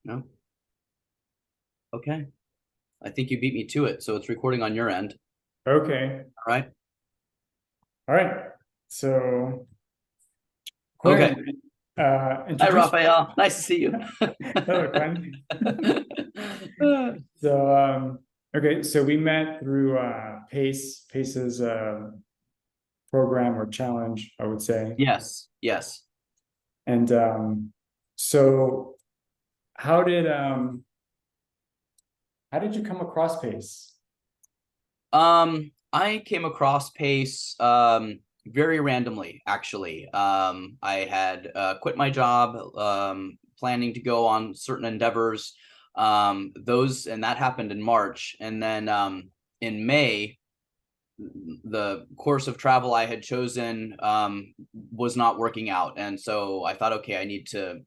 No. Okay. I think you beat me to it. So it's recording on your end. Okay. All right. All right. So, Okay. Quinn, Hi, introduce. Raphael. Nice to see you. Hello, Quinn. So, okay. So we met through Pace's program or challenge, I would say. Yes. Yes. And so, how did um, how did you come across Pace? I came across Pace very randomly, actually. I had quit my job, planning to go on certain endeavors. And that happened in March. And then in May, the course of travel I had chosen was not working out, and so I thought, okay, I need to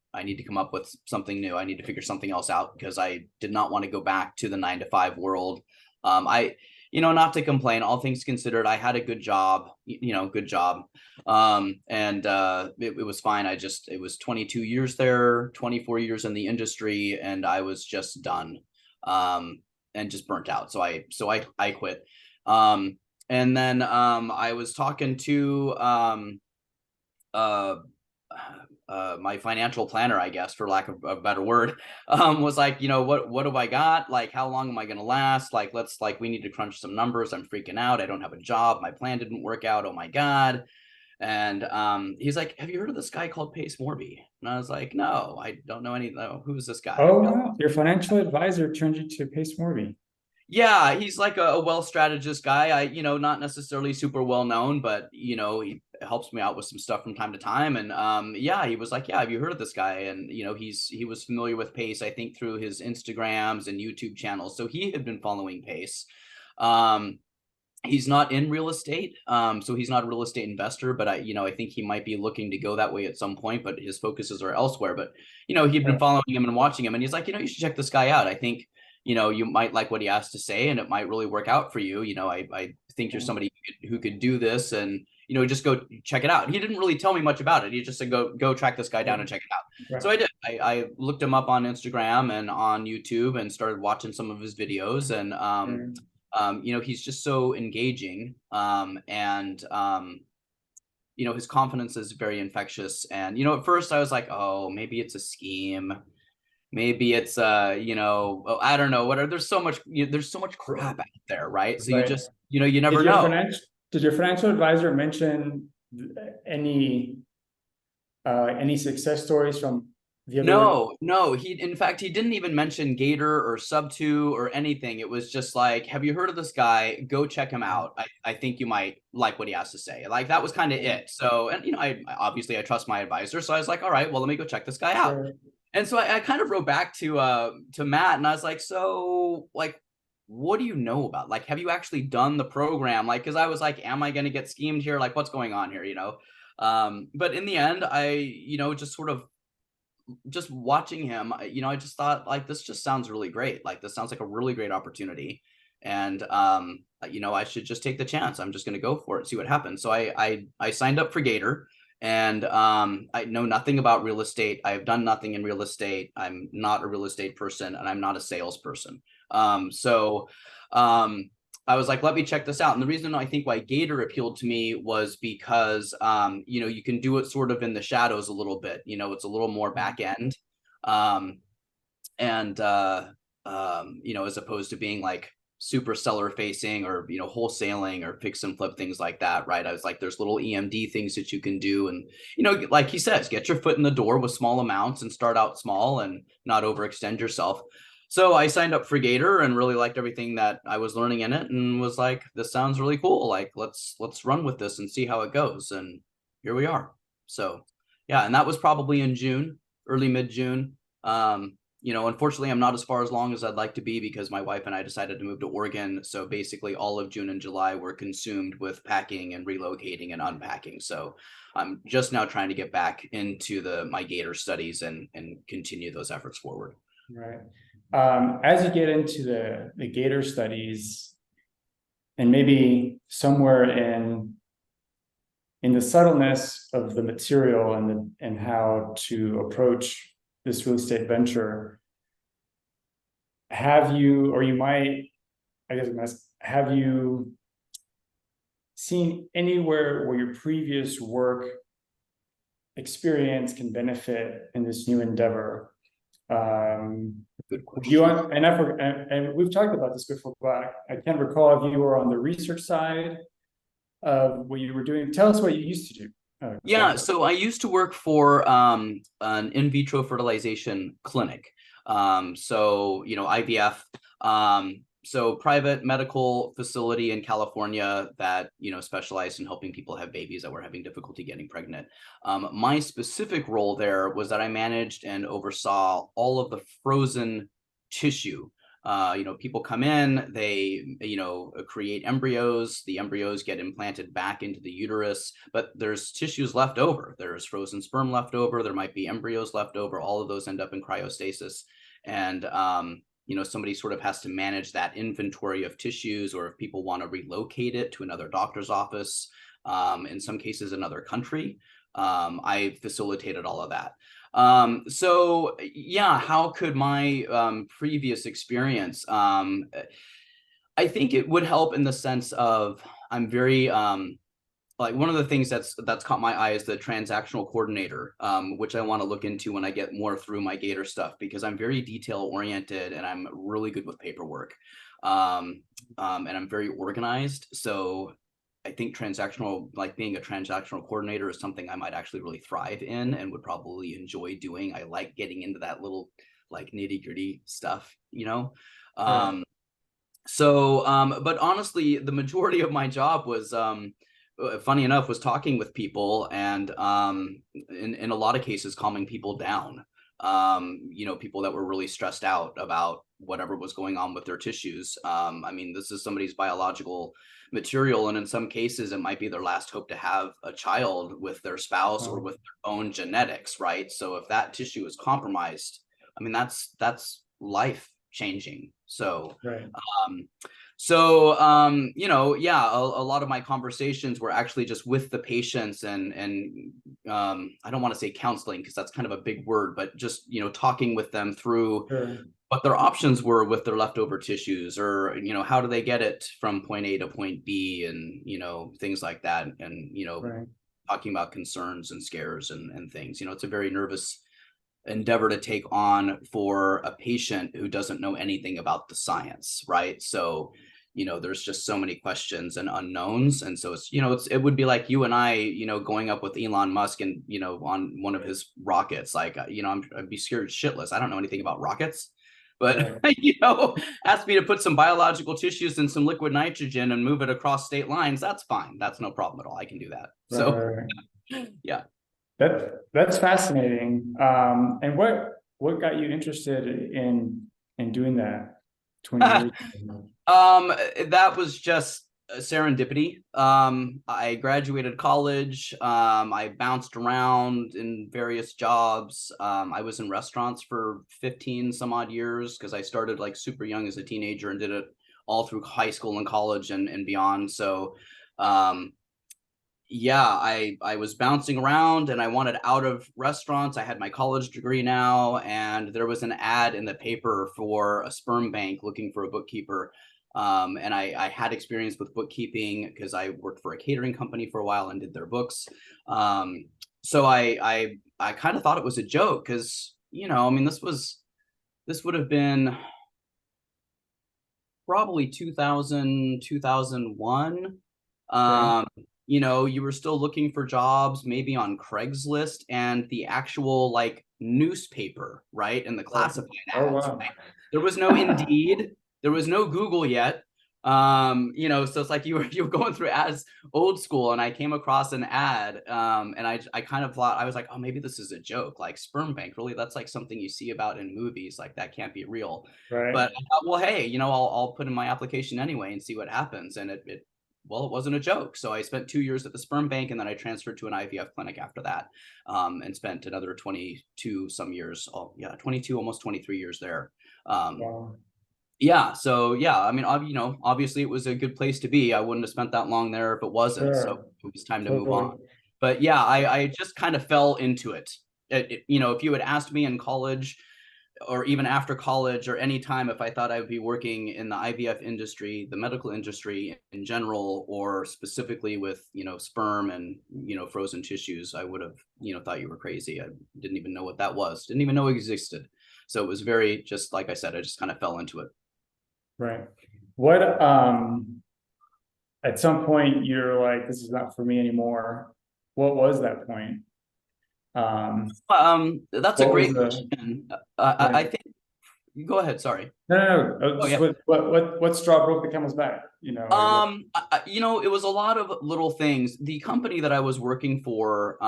come up with something new. I need to figure something else out because I did not want to go back to the 9 to 5 world. I, not to complain, all things considered, I had a good job, good job, and it was fine. It was 22 years there, 24 years in the industry, and I was just done, and just burnt out. So I quit. Um, and then I was talking to uh, my financial planner, I guess, for lack of a better word, was like, what do I got? Like, how long am I going to last? We need to crunch some numbers. I'm freaking out. I don't have a job. My plan didn't work out. Oh my God. And he's like, have you heard of this guy called Pace Morby? And I was like, no, I don't know any. No, who's this guy? Oh, wow. Your financial advisor turned you to Pace Morby. Yeah, he's like a wealth strategist guy. Not necessarily super well known, but he helps me out with some stuff from time to time. And yeah, he was like, yeah, have you heard of this guy? And he was familiar with Pace, I think, through his Instagrams and YouTube channels. So he had been following Pace. Um, he's not in real estate, so he's not a real estate investor, but I think he might be looking to go that way at some point, but his focuses are elsewhere. But he'd been Right. following him and watching him, and he's like, you should check this guy out. I think you might like what he has to say, and it might really work out for you. I think you're somebody who could do this, and just go check it out. He didn't really tell me much about it. He just said, go track this guy down and check it out. Right. So I did. I looked him up on Instagram and on YouTube and started watching some of his videos. And Right. he's just so engaging, and his confidence is very infectious. And at first I was like, oh, maybe it's a scheme, maybe it's oh, I don't know, whatever. There's so much crap out there, right? So you Right. just you Did never your know. financial did your financial advisor mention any any success stories from the other? No, no. In fact, he didn't even mention Gator or Sub2 or anything. It was just like, have you heard of this guy? Go check him out. I think you might like what he has to say. Like, that was kind of it. So, and I trust my advisor. So I was like, all right, well, let me go check this guy out. Sure. And so I kind of wrote back to Matt, and I was like, so, like, what do you know about? Like, have you actually done the program? Like, because I was like, am I going to get schemed here? Like, what's going on here? But in the end, I just sort of just watching him, I just thought, like, this just sounds really great. Like, this sounds like a really great opportunity. And I should just take the chance. I'm just going to go for it, see what happens. So I signed up for Gator, and I know nothing about real estate. I've done nothing in real estate. I'm not a real estate person, and I'm not a salesperson. So I was like, let me check this out. And the reason I think why Gator appealed to me was because, you can do it sort of in the shadows a little bit. It's a little more back end, um, and as opposed to being like super seller facing, or wholesaling or fix and flip, things like that, right? I was like, there's little EMD things that you can do, and like he says, get your foot in the door with small amounts and start out small and not overextend yourself. So I signed up for Gator and really liked everything that I was learning in it, and was like, this sounds really cool. Like, let's run with this and see how it goes. And here we are. So yeah, and that was probably in June, early mid-June. Unfortunately, I'm not as far as long as I'd like to be, because my wife and I decided to move to Oregon. So basically all of June and July were consumed with packing and relocating and unpacking. So I'm just now trying to get back into my Gator studies and continue those efforts forward. Right. As you get into the Gator studies, and maybe somewhere in the subtleness of the material and how to approach this real estate venture, have you, or you might, I guess I'm asking, have you seen anywhere where your previous work experience can benefit in this new endeavor? Good Do you question. want, and we've talked about this before, but I can't recall if you were on the research side of what you were doing. Tell us what you used to do. Yeah, so I used to work for an in vitro fertilization clinic. So IVF. So private medical facility in California that specialized in helping people have babies that were having difficulty getting pregnant. My specific role there was that I managed and oversaw all of the frozen tissue. People come in, they create embryos. The embryos get implanted back into the uterus, but there's tissues left over. There's frozen sperm left over. There might be embryos left over. All of those end up in cryostasis, and somebody sort of has to manage that inventory of tissues, or if people want to relocate it to another doctor's office, in some cases another country. I facilitated all of that. So yeah, how could my previous experience, I think it would help in the sense of I'm very like one of the things that's caught my eye is the transactional coordinator, which I want to look into when I get more through my Gator stuff, because I'm very detail oriented and I'm really good with paperwork, and I'm very organized. So I think being a transactional coordinator is something I might actually really thrive in and would probably enjoy doing. I like getting into that little like nitty gritty stuff, Right. Um, but honestly, the majority of my job was, funny enough, was talking with people and in a lot of cases calming people down. People that were really stressed out about whatever was going on with their tissues. I mean, this is somebody's biological material, and in some cases, it might be their last hope to have a child with their spouse or with their own genetics, right? So if that tissue is compromised, I mean, that's life changing. So Right. um, yeah, a lot of my conversations were actually just with the patients and I don't want to say counseling because that's kind of a big word, but just, talking with them through Sure. what their options were with their leftover tissues, or, how do they get it from point A to point B, and, things like that. And, Right. talking about concerns and scares and things. It's a very nervous endeavor to take on for a patient who doesn't know anything about the science, right? So, there's just so many questions and unknowns. And so it would be like you and I, going up with Elon Musk and, on one of his rockets, like, I'd be scared shitless. I don't know anything about rockets, but, Right. ask me to put some biological tissues in some liquid nitrogen and move it across state lines. That's fine. That's no problem at all. I can do that. Right. So, Right. yeah. That's fascinating. And what got you interested in doing that 20 years ago? That was just serendipity. I graduated college. I bounced around in various jobs. I was in restaurants for 15 some odd years because I started like super young as a teenager and did it all through high school and college and beyond. So, yeah, I was bouncing around and I wanted out of restaurants. I had my college degree now, and there was an ad in the paper for a sperm bank looking for a bookkeeper. And I had experience with bookkeeping because I worked for a catering company for a while and did their books. So I kind of thought it was a joke because, I mean, this would have been probably 2000, 2001. Okay. um you were still looking for jobs maybe on Craigslist and the actual like newspaper, right, and the Oh, classified oh ads, wow. right? There was no Indeed, there was no Google yet. So it's like you were going through ads old school, and I came across an ad, and I kind of thought, I was like, oh, maybe this is a joke, like sperm bank, really, that's like something you see about in movies, like that can't be real. Right. But I thought, well, hey, I'll put in my application anyway and see what happens. And it wasn't a joke. So I spent 2 years at the sperm bank, and then I transferred to an IVF clinic after that, and spent another 22 some years. Oh yeah, 22, almost 23 years there. Um, Wow. yeah. So yeah, I mean, obviously it was a good place to be. I wouldn't have spent that long there if it wasn't. So Sure. it was time to move Totally. on. But yeah, I just kind of fell into it. If you had asked me in college, or even after college or any time, if I thought I would be working in the IVF industry, the medical industry in general, or specifically with, sperm and, frozen tissues, I would have, thought you were crazy. I didn't even know what that was, didn't even know it existed. So it was very, just like I said, I just kind of fell into it. Right. What, at some point you're like, this is not for me anymore. What was that point? That's a What was great the, question. right? I think, go ahead. Sorry. No. Oh Just yeah. what straw broke the camel's back? Like what? It was a lot of little things. The company that I was working for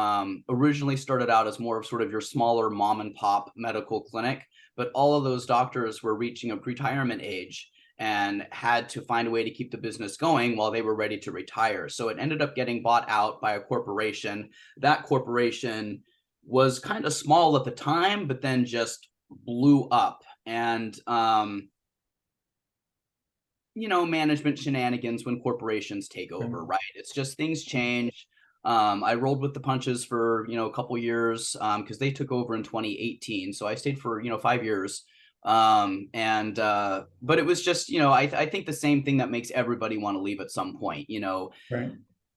originally started out as more of sort of your smaller mom and pop medical clinic, but all of those doctors were reaching a retirement age and had to find a way to keep the business going while they were ready to retire. So it ended up getting bought out by a corporation. That corporation was kind of small at the time, but then just blew up. And management shenanigans when corporations take over, right? It's just things change. I rolled with the punches for, a couple years because they took over in 2018. So I stayed for, 5 years. But it was just, I think the same thing that makes everybody want to leave at some point, Right.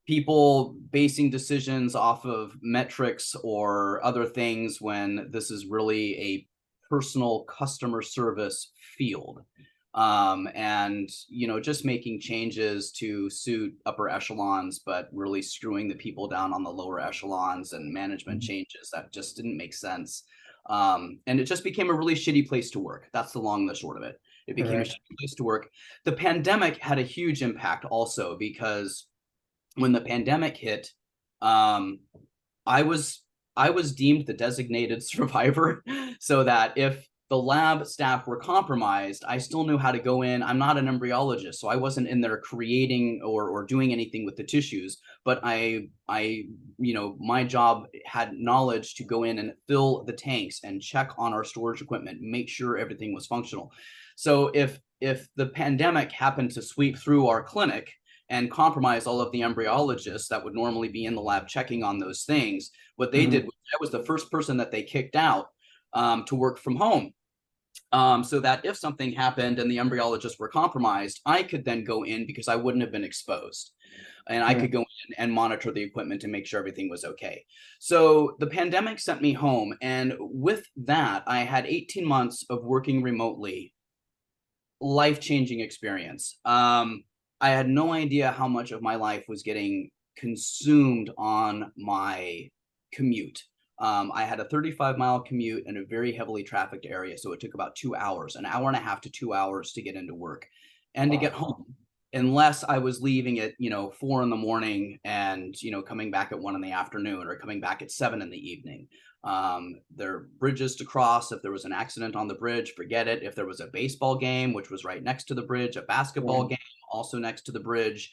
people basing decisions off of metrics or other things when this is really a personal customer service field. And just making changes to suit upper echelons, but really screwing the people down on the lower echelons, and management changes that just didn't make sense. And it just became a really shitty place to work. That's the long and the short of it. It became a shitty place to work. The pandemic had a huge impact also, because when the pandemic hit, I was deemed the designated survivor, so that if the lab staff were compromised, I still knew how to go in. I'm not an embryologist, so I wasn't in there creating or doing anything with the tissues, but my job had knowledge to go in and fill the tanks and check on our storage equipment, make sure everything was functional. So if the pandemic happened to sweep through our clinic and compromise all of the embryologists that would normally be in the lab checking on those things, what they did was, I was the first person that they kicked out to work from home. So that if something happened and the embryologists were compromised, I could then go in because I wouldn't have been exposed. And I could go in and monitor the equipment to make sure everything was okay. So the pandemic sent me home. And with that, I had 18 months of working remotely, life-changing experience. I had no idea how much of my life was getting consumed on my commute. I had a 35-mile commute in a very heavily trafficked area, so it took about 2 hours, an hour and a half to 2 hours to get into work and to get home, unless I was leaving at 4 in the morning and coming back at 1 in the afternoon, or coming back at 7 in the evening. There are bridges to cross. If there was an accident on the bridge, forget it. If there was a baseball game, which was right next to the bridge, a basketball game also next to the bridge,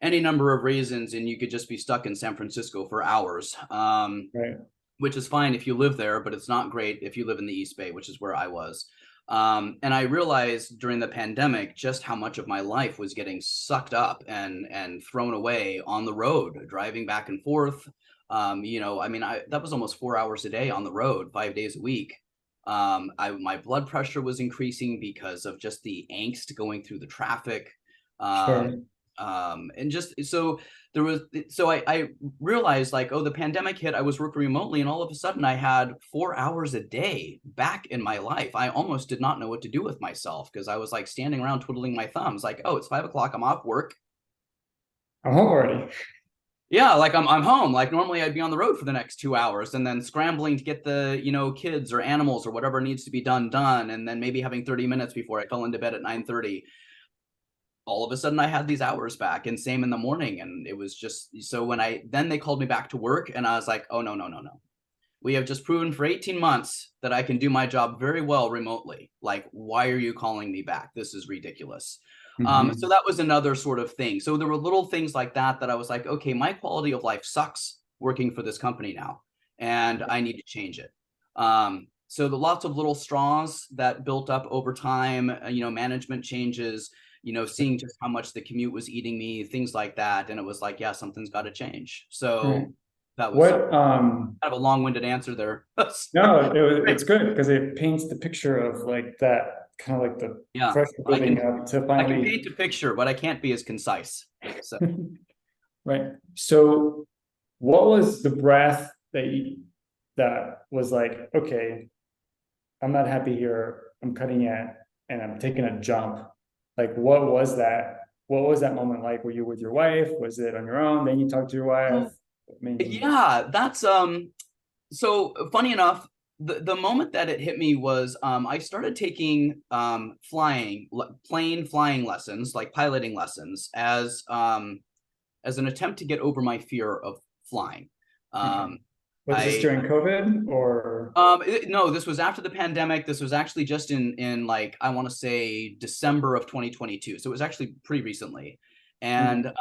any number of reasons, and you could just be stuck in San Francisco for hours. Which is fine if you live there, but it's not great if you live in the East Bay, which is where I was. And I realized during the pandemic just how much of my life was getting sucked up and thrown away on the road, driving back and forth. That was almost 4 hours a day on the road, 5 days a week. My blood pressure was increasing because of just the angst going through the traffic. And just so I realized, like, oh, the pandemic hit, I was working remotely, and all of a sudden I had 4 hours a day back in my life. I almost did not know what to do with myself, because I was like standing around twiddling my thumbs, like, oh, it's 5 o'clock, I'm off work. I'm home already. Yeah, like I'm home. Like normally I'd be on the road for the next 2 hours and then scrambling to get the, kids or animals or whatever needs to be done, and then maybe having 30 minutes before I fell into bed at 9:30. All of a sudden I had these hours back, and same in the morning. And it was just, so when then they called me back to work, and I was like, oh, no. We have just proven for 18 months that I can do my job very well remotely. Like, why are you calling me back? This is ridiculous. So that was another sort of thing. So there were little things like that I was like, okay, my quality of life sucks working for this company now, and I need to change it. So the lots of little straws that built up over time, management changes, seeing just how much the commute was eating me, things like that. And it was like, yeah, something's got to change. So That was What kind of a long-winded answer there. no, it's good because it paints the picture of like that kind of like the Yeah, pressure building up to I can finally paint a picture, but I can't be as concise. So right. So what was the breath that was like, okay, I'm not happy here, I'm cutting it and I'm taking a jump. Like what was that? What was that moment like? Were you with your wife? Was it on your own? Then you talked to your wife? oh, I mean, yeah, that's so funny enough, the moment that it hit me was I started taking plane flying lessons, like piloting lessons, as an attempt to get over my fear of flying. okay. Um, Was this I during COVID or? no, this was after the pandemic. This was actually just in like I want to say December of 2022. So it was actually pretty recently. Okay. And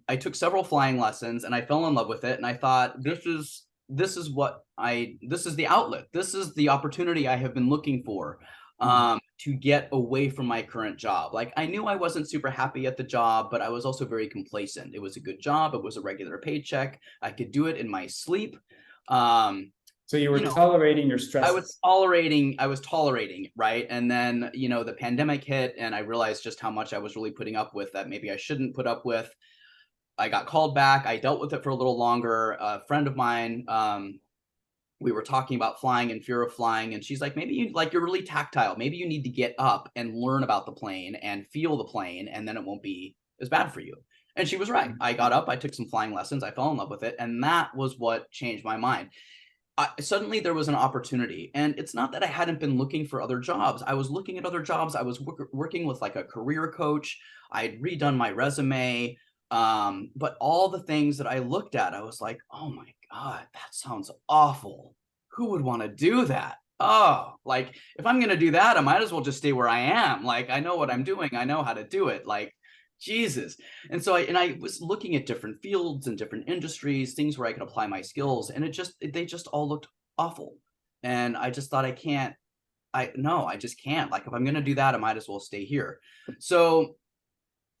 I took several flying lessons and I fell in love with it. And I thought this is what this is the outlet. This is the opportunity I have been looking for to get away from my current job. Like I knew I wasn't super happy at the job, but I was also very complacent. It was a good job. It was a regular paycheck. I could do it in my sleep. Um, So you were you know, tolerating your stresses. I was tolerating, right? And then, the pandemic hit and I realized just how much I was really putting up with that maybe I shouldn't put up with. I got called back. I dealt with it for a little longer. A friend of mine, we were talking about flying and fear of flying, and she's like, maybe you're really tactile. Maybe you need to get up and learn about the plane and feel the plane, and then it won't be as bad for you. And she was right. I got up, I took some flying lessons, I fell in love with it, and that was what changed my mind. Suddenly there was an opportunity, and it's not that I hadn't been looking for other jobs. I was looking at other jobs. I was working with like a career coach. I had redone my resume. But all the things that I looked at, I was like, oh my God, that sounds awful. Who would want to do that? Oh, like if I'm going to do that, I might as well just stay where I am. Like I know what I'm doing. I know how to do it. Like Jesus. And so I was looking at different fields and different industries, things where I could apply my skills, and they just all looked awful. And I just thought I just can't. Like if I'm going to do that, I might as well stay here. So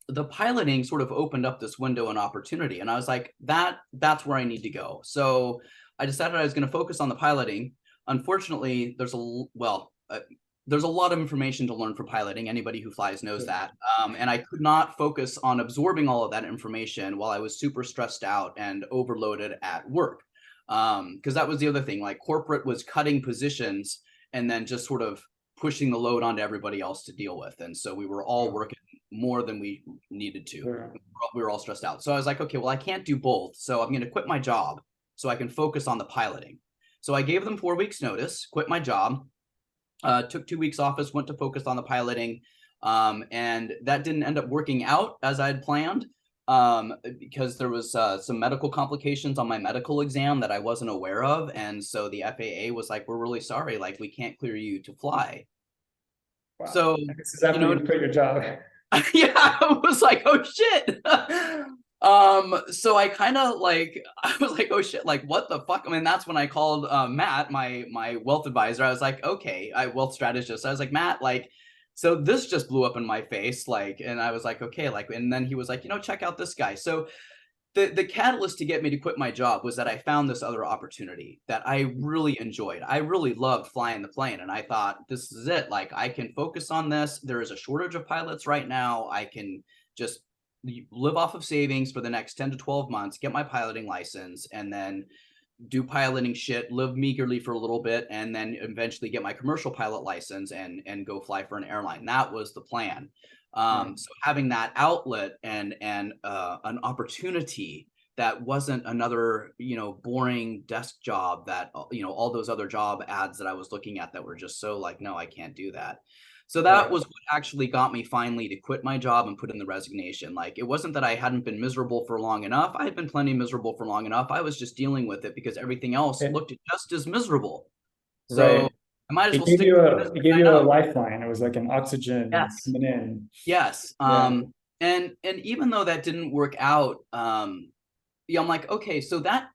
the piloting sort of opened up this window and opportunity, and I was like, that's where I need to go. So I decided I was going to focus on the piloting. Unfortunately, there's a lot of information to learn for piloting. Anybody who flies knows that. And I could not focus on absorbing all of that information while I was super stressed out and overloaded at work. Because that was the other thing, like corporate was cutting positions and then just sort of pushing the load onto everybody else to deal with. And so we were all working more than we needed to. We were all stressed out. So I was like, okay, well, I can't do both. So I'm going to quit my job so I can focus on the piloting. So I gave them 4 weeks notice, quit my job, took 2 weeks office, went to focus on the piloting. And that didn't end up working out as I had planned because there was some medical complications on my medical exam that I wasn't aware of. And so the FAA was like, we're really sorry, like we can't clear you to fly. Wow. So, This is after you quit your job. yeah, I was like, oh shit. So I kind of like, I was like, oh shit, like what the fuck? I mean, that's when I called Matt, my wealth advisor. I was like, okay, wealth strategist. I was like, Matt, like, so this just blew up in my face, like, and I was like, okay, like, and then he was like, check out this guy. So the catalyst to get me to quit my job was that I found this other opportunity that I really enjoyed. I really loved flying the plane, and I thought this is it. Like I can focus on this. There is a shortage of pilots right now. I can just live off of savings for the next 10 to 12 months, get my piloting license, and then do piloting shit, live meagerly for a little bit, and then eventually get my commercial pilot license and go fly for an airline. That was the plan. So having that outlet and an opportunity that wasn't another boring desk job that all those other job ads that I was looking at that were just so like, no, I can't do that. So that was what actually got me finally to quit my job and put in the resignation. Like it wasn't that I hadn't been miserable for long enough. I had been plenty miserable for long enough. I was just dealing with it because everything else looked just as miserable. So Right. I might as well It gave stick you with a this it that gave I you a know. lifeline. It was like an oxygen Yes. coming in. Yes. Yeah. And even though that didn't work out, yeah, I'm like, okay, so that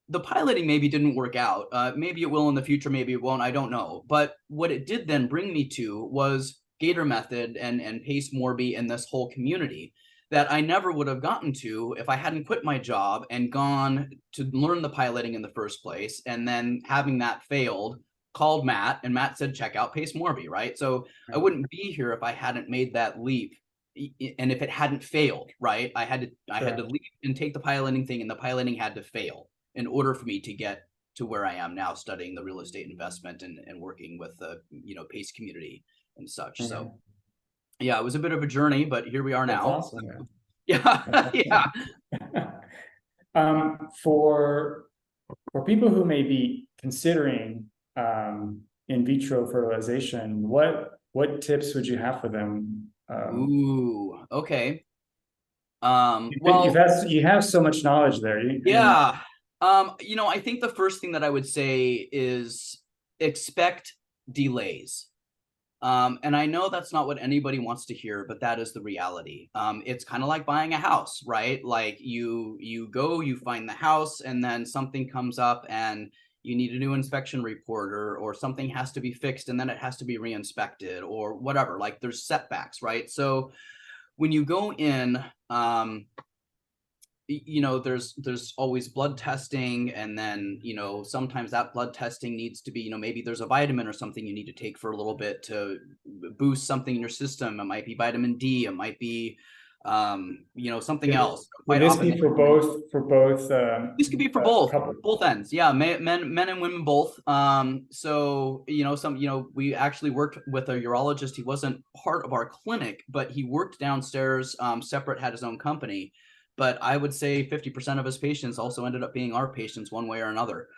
the piloting maybe didn't work out. Maybe it will in the future, maybe it won't. I don't know. But what it did then bring me to was Gator Method and Pace Morby and this whole community that I never would have gotten to if I hadn't quit my job and gone to learn the piloting in the first place. And then having that failed, called Matt, and Matt said, check out Pace Morby, right? So I wouldn't be here if I hadn't made that leap. And if it hadn't failed, right? I had to leave and take the piloting thing, and the piloting had to fail in order for me to get to where I am now, studying the real estate investment and working with the Pace community and such. So yeah, it was a bit of a journey, but here we are That's now. awesome, man. Yeah, yeah. For people who may be considering in vitro fertilization, what tips would you have for them? Ooh, okay. Well, you have so much knowledge there. Yeah. I think the first thing that I would say is expect delays. And I know that's not what anybody wants to hear, but that is the reality. It's kind of like buying a house, right? Like you go, you find the house, and then something comes up and you need a new inspection report, or something has to be fixed and then it has to be re-inspected or whatever. Like there's setbacks, right? So when you go in, there's always blood testing, and then sometimes that blood testing needs to be, maybe there's a vitamin or something you need to take for a little bit to boost something in your system. It might be vitamin D, it might be something else. Would this be for both this could be for both ends. Yeah, men and women both. So we actually worked with a urologist. He wasn't part of our clinic, but he worked downstairs, separate, had his own company. But I would say 50% of his patients also ended up being our patients one way or another.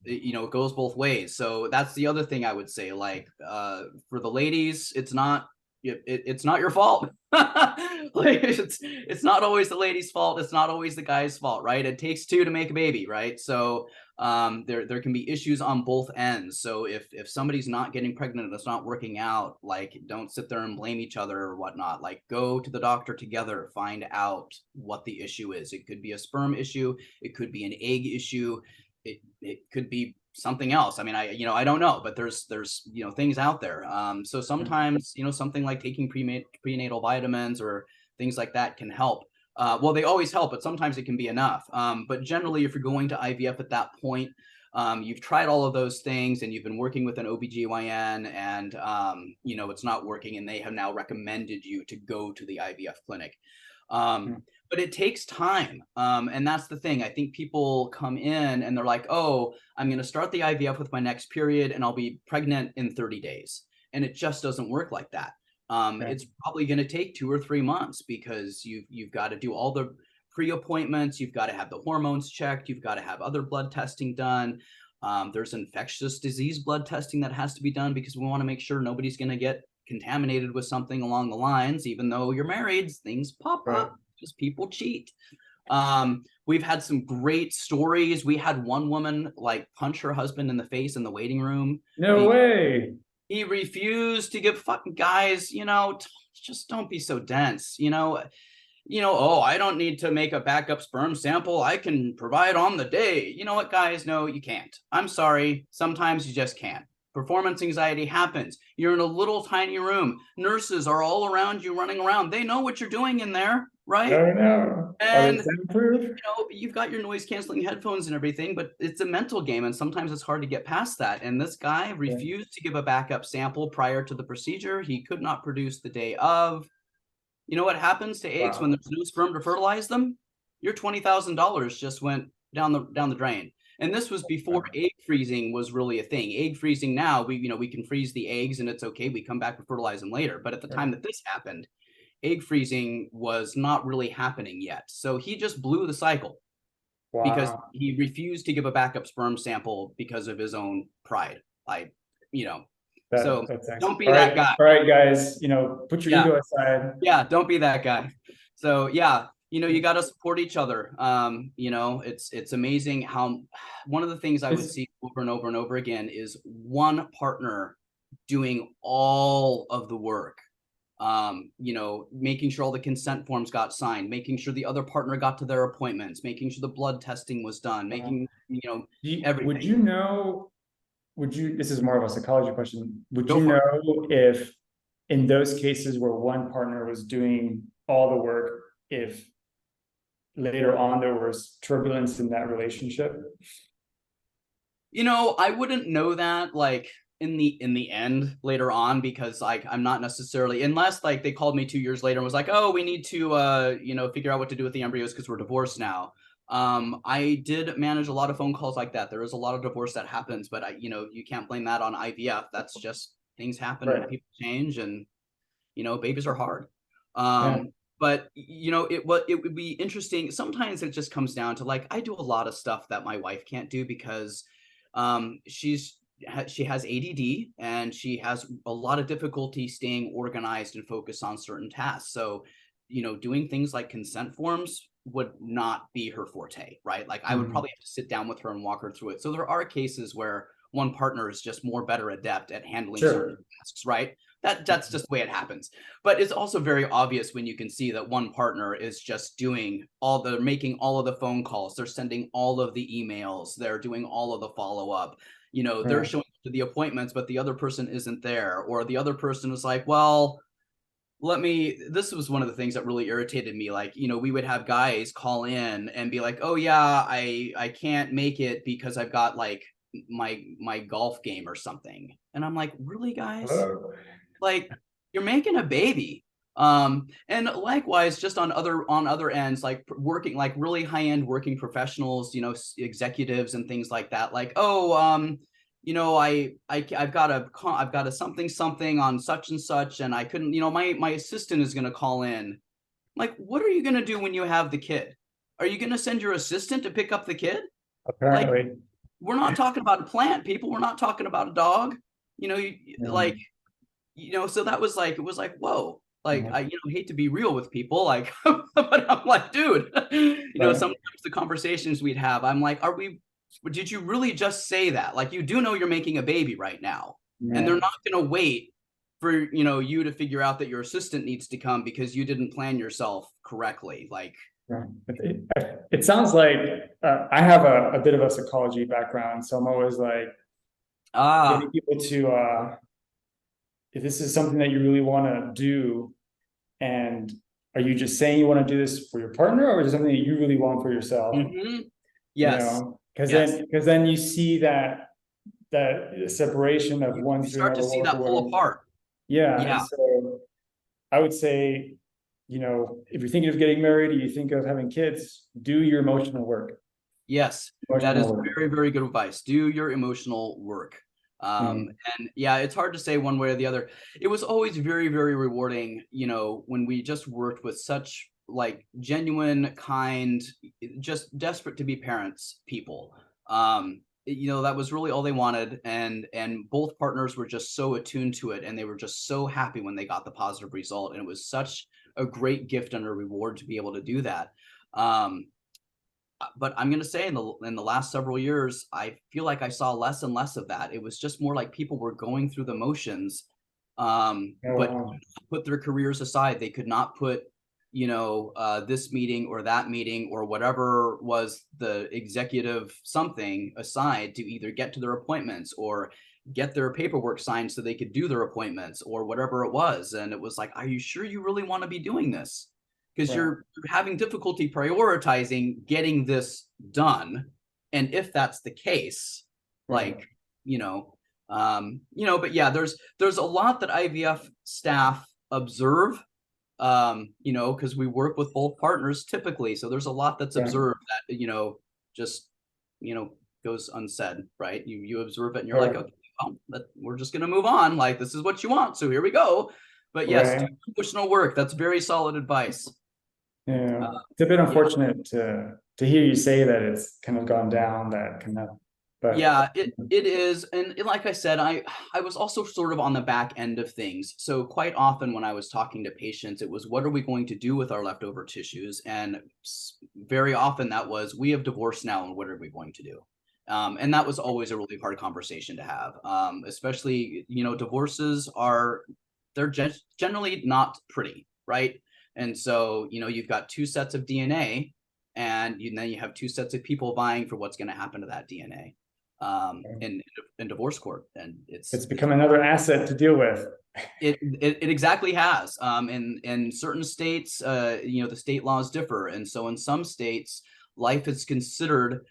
It goes both ways. So that's the other thing I would say. Like for the ladies, it's not your fault. Like it's not always the lady's fault. It's not always the guy's fault, right? It takes two to make a baby, right? So there can be issues on both ends. So if somebody's not getting pregnant and it's not working out, like don't sit there and blame each other or whatnot. Like go to the doctor together, find out what the issue is. It could be a sperm issue, it could be an egg issue, it could be something else. I mean, I don't know, but there's things out there. So sometimes something like taking prenatal vitamins or things like that can help. Well, they always help, but sometimes it can be enough. But generally, if you're going to IVF at that point, you've tried all of those things and you've been working with an OBGYN and it's not working, and they have now recommended you to go to the IVF clinic. But it takes time. And that's the thing. I think people come in and they're like, oh, I'm going to start the IVF with my next period and I'll be pregnant in 30 days. And it just doesn't work like that. It's probably going to take 2 or 3 months, because you've got to do all the pre-appointments. You've got to have the hormones checked. You've got to have other blood testing done. There's infectious disease blood testing that has to be done, because we want to make sure nobody's going to get contaminated with something along the lines. Even though you're married, things pop up. Just people cheat. We've had some great stories. We had one woman like punch her husband in the face in the waiting room. No way. He refused to give fucking guys, just don't be so dense, oh, I don't need to make a backup sperm sample. I can provide on the day. You know what, guys? No, you can't. I'm sorry. Sometimes you just can't. Performance anxiety happens. You're in a little tiny room. Nurses are all around you running around. They know what you're doing in there, right? I know. And you've got your noise canceling headphones and everything, but it's a mental game, and sometimes it's hard to get past that. And this guy refused to give a backup sample prior to the procedure. He could not produce the day of. You know what happens to eggs when there's no sperm to fertilize them? Your $20,000 just went down the drain. And this was before egg freezing was really a thing. Egg freezing now, we can freeze the eggs and it's okay. We come back to fertilize them later. But at the time that this happened, egg freezing was not really happening yet. So he just blew the cycle because he refused to give a backup sperm sample because of his own pride. Don't be that guy. All right, guys, put your ego aside. Yeah, don't be that guy. So yeah, you got to support each other. It's amazing how one of the things I would see over and over and over again is one partner doing all of the work. Making sure all the consent forms got signed, making sure the other partner got to their appointments, making sure the blood testing was done, making, everything. This is more of a psychology question. Would you know if in those cases where one partner was doing all the work if later on there was turbulence in that relationship? I wouldn't know that like in the end later on, because like I'm not necessarily, unless like they called me 2 years later and was like, oh, we need to figure out what to do with the embryos because we're divorced now. I did manage a lot of phone calls like that. There is a lot of divorce that happens, but you can't blame that on IVF. That's just things happen and Right. people change, and babies are hard. Yeah. But it would be interesting. Sometimes it just comes down to like I do a lot of stuff that my wife can't do because she has ADD and she has a lot of difficulty staying organized and focused on certain tasks. So, doing things like consent forms would not be her forte, right? Like I would probably have to sit down with her and walk her through it. So there are cases where one partner is just more better adept at handling certain tasks, right? That's just the way it happens. But it's also very obvious when you can see that one partner is just making all of the phone calls, they're sending all of the emails, they're doing all of the follow-up. They're showing up to the appointments, but the other person isn't there, or the other person is like, well, this was one of the things that really irritated me. Like, we would have guys call in and be like, oh yeah, I can't make it because I've got like my golf game or something. And I'm like, really, guys? Like, you're making a baby. And likewise, just on other ends, like working, like really high-end working professionals, executives and things like that, like, oh, I've got a something on such and such, and I couldn't, my assistant is going to call in. Like, what are you going to do when you have the kid? Are you going to send your assistant to pick up the kid? Like, Apparently. we're not talking about a plant, people. We're not talking about a dog. Like, so that was like, it was like, whoa. Like, I hate to be real with people, like, but I'm like, dude, sometimes the conversations we'd have, I'm like, did you really just say that? Like, you do know you're making a baby right now, and they're not going to wait for, you to figure out that your assistant needs to come because you didn't plan yourself correctly. Like, it sounds like I have a bit of a psychology background, so I'm always like getting people to if this is something that you really want to do, and are you just saying you want to do this for your partner, or is it something that you really want for yourself? Yes. Because then you see that separation of one You stream start of to the see work or that pull whatever. apart. Yeah. Yeah. And so I would say, if you're thinking of getting married or you think of having kids, do your emotional work. Yes, that is very, very good advice. Do your emotional work. And yeah, it's hard to say one way or the other. It was always very, very rewarding, when we just worked with such like genuine, kind, just desperate to be parents people. That was really all they wanted, and both partners were just so attuned to it, and they were just so happy when they got the positive result, and it was such a great gift and a reward to be able to do that. But I'm going to say in the last several years, I feel like I saw less and less of that. It was just more like people were going through the motions, but put their careers aside. They could not put, this meeting or that meeting or whatever was the executive something aside to either get to their appointments or get their paperwork signed so they could do their appointments or whatever it was. And it was like, are you sure you really want to be doing this? Because you're having difficulty prioritizing getting this done. And if that's the case, like, but yeah, there's a lot that IVF staff observe, because we work with both partners typically. So there's a lot that's observed that, just, goes unsaid, right? You observe it and you're like, okay, well, we're just going to move on. Like, this is what you want. So here we go. But yes, do emotional work. That's very solid advice. Yeah, it's a bit unfortunate to hear you say that it's kind of gone down that kind of, but yeah, it is. And like I said, I was also sort of on the back end of things. So quite often when I was talking to patients, it was, what are we going to do with our leftover tissues? And very often that was, we have divorced now, and what are we going to do? And that was always a really hard conversation to have, especially, divorces they're generally not pretty, right? And so, you've got two sets of DNA, and then you have two sets of people vying for what's going to happen to that DNA in divorce court. And it's become another asset to deal with. It exactly has. In certain states, the state laws differ, and so in some states, life is considered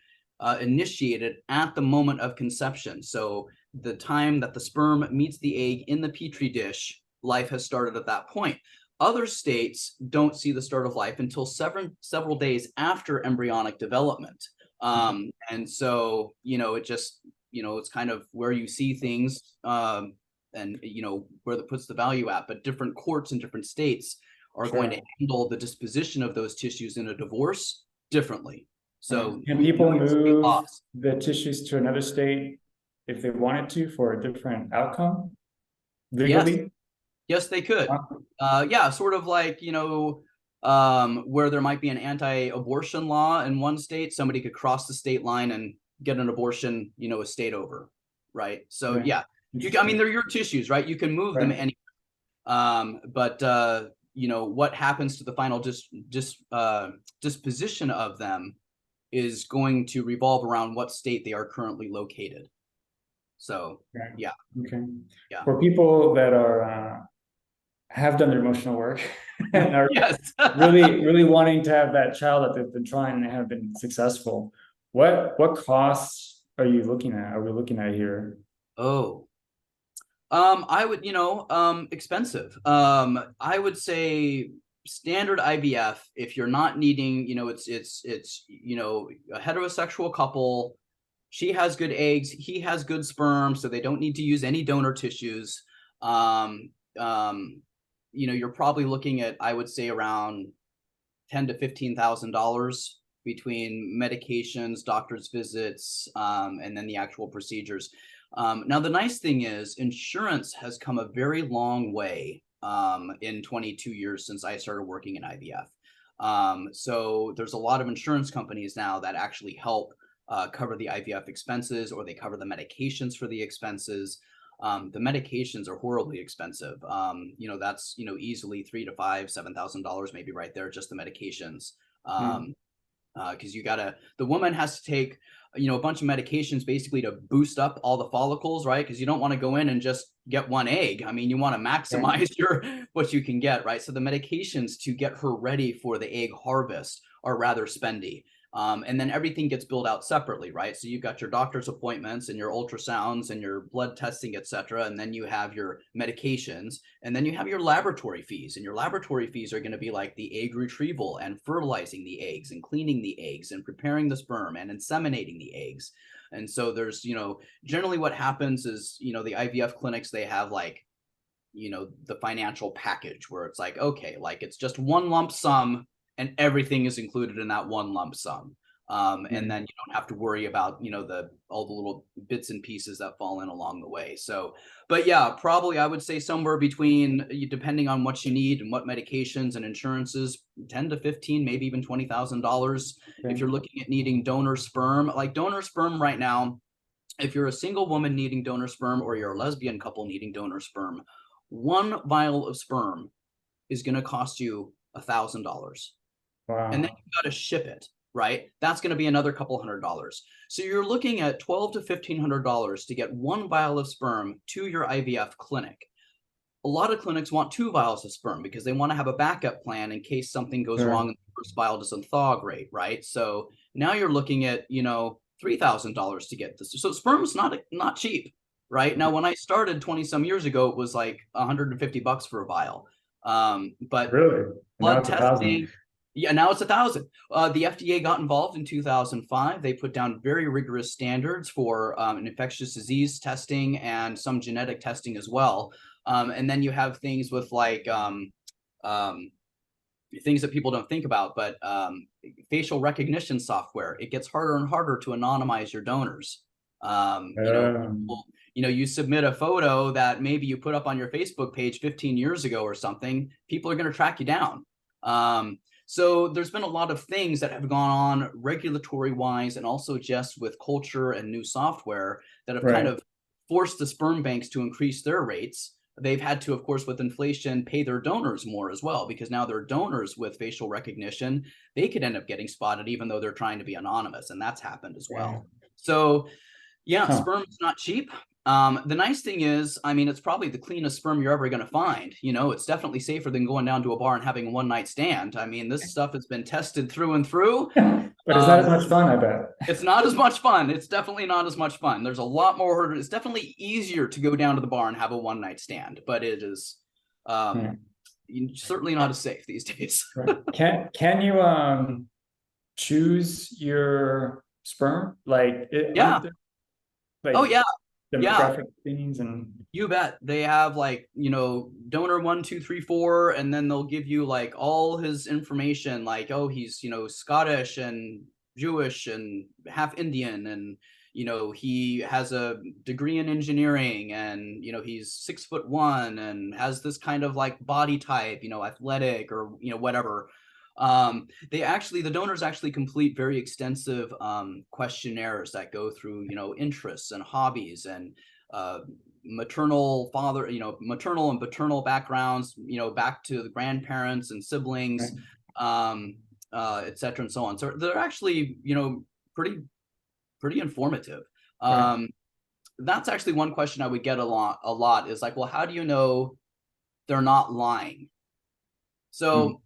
initiated at the moment of conception. So the time that the sperm meets the egg in the petri dish, life has started at that point. Other states don't see the start of life until several days after embryonic development. And so, it just, it's kind of where you see things. And where that puts the value at, but different courts in different states are going to handle the disposition of those tissues in a divorce differently. So can people move the tissues to another state if they wanted to for a different outcome legally? Yes, they could. Yeah, sort of like, where there might be an anti-abortion law in one state, somebody could cross the state line and get an abortion, a state over, right? So yeah, they're your tissues, right? You can move them anywhere. But what happens to the final disposition of them is going to revolve around what state they are currently located. So yeah. Okay. Yeah. For people that are have done their emotional work and are really wanting to have that child that they've been trying and have been successful, what costs are you looking at? Are we looking at here? I would, expensive. I would say standard IVF, if you're not needing, it's a heterosexual couple. She has good eggs, he has good sperm, so they don't need to use any donor tissues. You're probably looking at, I would say, around $10,000 to $15,000 between medications, doctor's visits, and then the actual procedures. Now, the nice thing is insurance has come a very long way in 22 years since I started working in IVF. So there's a lot of insurance companies now that actually help cover the IVF expenses, or they cover the medications for the expenses. The medications are horribly expensive. That's, easily $3,000 to $5,000, $7,000, maybe right there, just the medications. Because the woman has to take, a bunch of medications basically to boost up all the follicles, right? Because you don't want to go in and just get one egg. I mean, you want to maximize what you can get, right? So the medications to get her ready for the egg harvest are rather spendy. And then everything gets billed out separately, right? So you've got your doctor's appointments and your ultrasounds and your blood testing, et cetera. And then you have your medications, and then you have your laboratory fees. And your laboratory fees are going to be like the egg retrieval and fertilizing the eggs and cleaning the eggs and preparing the sperm and inseminating the eggs. And so there's, generally what happens is, the IVF clinics, they have like, the financial package where it's like, okay, like it's just one lump sum, and everything is included in that one lump sum. And then you don't have to worry about, all the little bits and pieces that fall in along the way. So, but yeah, probably I would say somewhere between, depending on what you need and what medications and insurances, 10 to 15, maybe even $20,000. If you're looking at needing donor sperm, like donor sperm right now, if you're a single woman needing donor sperm, or you're a lesbian couple needing donor sperm, one vial of sperm is going to cost you $1,000. Wow. And then you got to ship it, right? That's going to be another couple $100. So you're looking at $1,200 to $1,500 to get one vial of sperm to your IVF clinic. A lot of clinics want 2 vials of sperm because they want to have a backup plan in case something goes wrong and the first vial doesn't thaw great, right? So now you're looking at, $3,000 to get this. So sperm is not cheap, right? Now, when I started 20 some years ago, it was like $150 for a vial. But really? Blood testing. Yeah, now it's 1,000. The FDA got involved in 2005. They put down very rigorous standards for infectious disease testing and some genetic testing as well. And then you have things with like things that people don't think about, but facial recognition software. It gets harder and harder to anonymize your donors. You submit a photo that maybe you put up on your Facebook page 15 years ago or something. People are going to track you down. So there's been a lot of things that have gone on regulatory wise, and also just with culture and new software that have kind of forced the sperm banks to increase their rates. They've had to, of course, with inflation, pay their donors more as well, because now their donors with facial recognition, they could end up getting spotted even though they're trying to be anonymous. And that's happened as well. So yeah, sperm is not cheap. The nice thing is, I mean, it's probably the cleanest sperm you're ever going to find. You know, it's definitely safer than going down to a bar and having a one night stand. I mean, this stuff has been tested through and through. But it's not as much fun, I bet. It's not as much fun. It's definitely not as much fun. There's a lot more. It's definitely easier to go down to the bar and have a one night stand, but it is certainly not as safe these days. Right. Can you choose your sperm? Like Yeah. like Oh yeah. Yeah. demographic things and You bet. They have like, you know, donor 1, 2, 3, 4, and then they'll give you like all his information, like, oh, he's, you know, Scottish and Jewish and half Indian, and you know, he has a degree in engineering, and you know, he's 6'1" and has this kind of like body type, you know, athletic or you know, whatever. The donors actually complete very extensive questionnaires that go through, you know, interests and hobbies and uh maternal father, you know, maternal and paternal backgrounds, you know, back to the grandparents and siblings, et cetera, and so on. So they're actually, you know, pretty informative. right. That's actually one question I would get a lot is like, well, how do you know they're not lying? So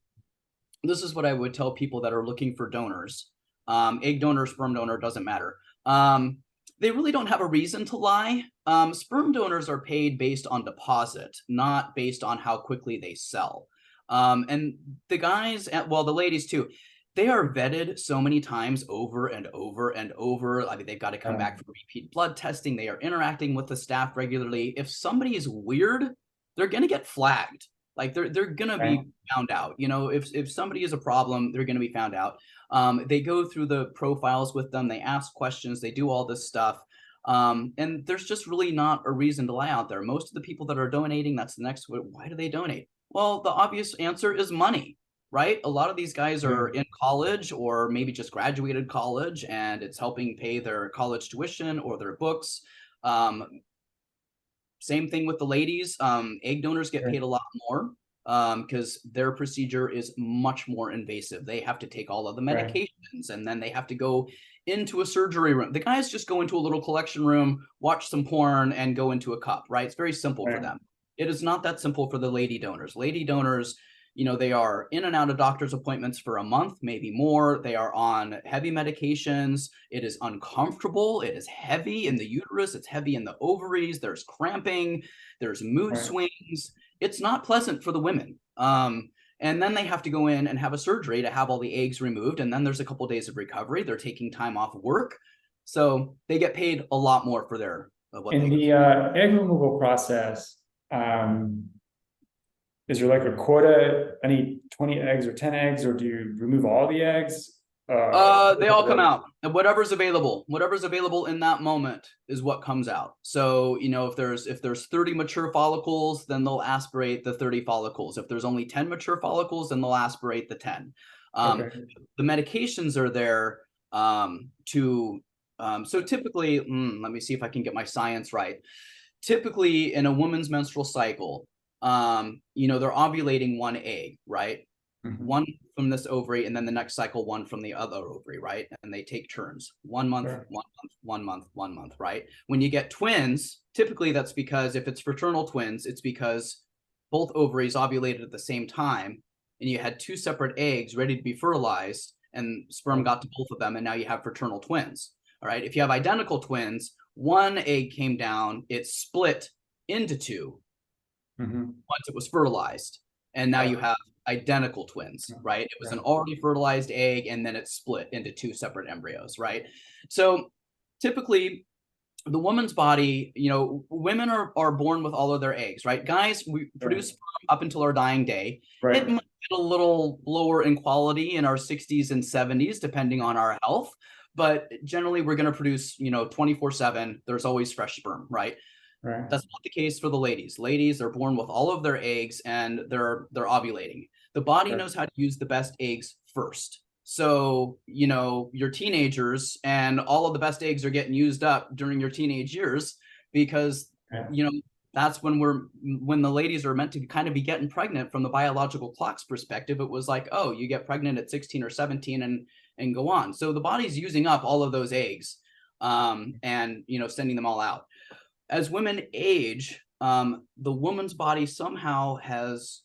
this is what I would tell people that are looking for donors. Egg donor, sperm donor, doesn't matter. They really don't have a reason to lie. Sperm donors are paid based on deposit, not based on how quickly they sell. And the guys, well, the ladies too, they are vetted so many times over and over and over. I mean, they've got to come back for repeat blood testing. They are interacting with the staff regularly. If somebody is weird, they're going to get flagged. Like they're going to be found out. You know, if somebody is a problem, they're going to be found out. They go through the profiles with them. They ask questions. They do all this stuff. And there's just really not a reason to lie out there. Most of the people that are donating, that's the next, why do they donate? Well, the obvious answer is money, right? A lot of these guys are in college or maybe just graduated college, and it's helping pay their college tuition or their books. Same thing with the ladies. Egg donors get paid a lot more because their procedure is much more invasive. They have to take all of the medications, and then they have to go into a surgery room. The guys just go into a little collection room, watch some porn, and go into a cup, right? It's very simple for them. It is not that simple for the lady donors. Lady donors, you know, they are in and out of doctor's appointments for a month, maybe more. They are on heavy medications. It is uncomfortable. It is heavy in the uterus. It's heavy in the ovaries. There's cramping. There's mood swings. It's not pleasant for the women. And then they have to go in and have a surgery to have all the eggs removed. And then there's a couple of days of recovery. They're taking time off work. So they get paid a lot more for their what in the egg removal process. Is there like a quota? I need 20 eggs or 10 eggs, or do you remove all the eggs? They all come out. Whatever's available in that moment is what comes out. So, you know, if there's 30 mature follicles, then they'll aspirate the 30 follicles. If there's only 10 mature follicles, then they'll aspirate the 10. The medications are there so typically, let me see if I can get my science right. Typically in a woman's menstrual cycle, you know, they're ovulating one egg, right? One from this ovary, and then the next cycle, one from the other ovary, right? And they take turns, 1 month, 1 month, 1 month, 1 month, right? When you get twins, typically that's because if it's fraternal twins, it's because both ovaries ovulated at the same time, and you had two separate eggs ready to be fertilized, and sperm got to both of them, and now you have fraternal twins. All right. If you have identical twins, one egg came down, it split into two once it was fertilized, and now you have identical twins, right? It was an already fertilized egg, and then it split into two separate embryos, right? So typically the woman's body, you know, women are born with all of their eggs, right? Guys, we produce sperm up until our dying day. It might get a little lower in quality in our 60s and 70s, depending on our health. But generally, we're going to produce, you know, 24/7. There's always fresh sperm, right? That's not the case for the ladies. Ladies are born with all of their eggs, and they're ovulating. The body knows how to use the best eggs first. So, you know, your teenagers and all of the best eggs are getting used up during your teenage years because, you know, that's when the ladies are meant to kind of be getting pregnant from the biological clock's perspective. It was like, oh, you get pregnant at 16 or 17 and go on. So the body's using up all of those eggs and, you know, sending them all out. as women age, the woman's body somehow has,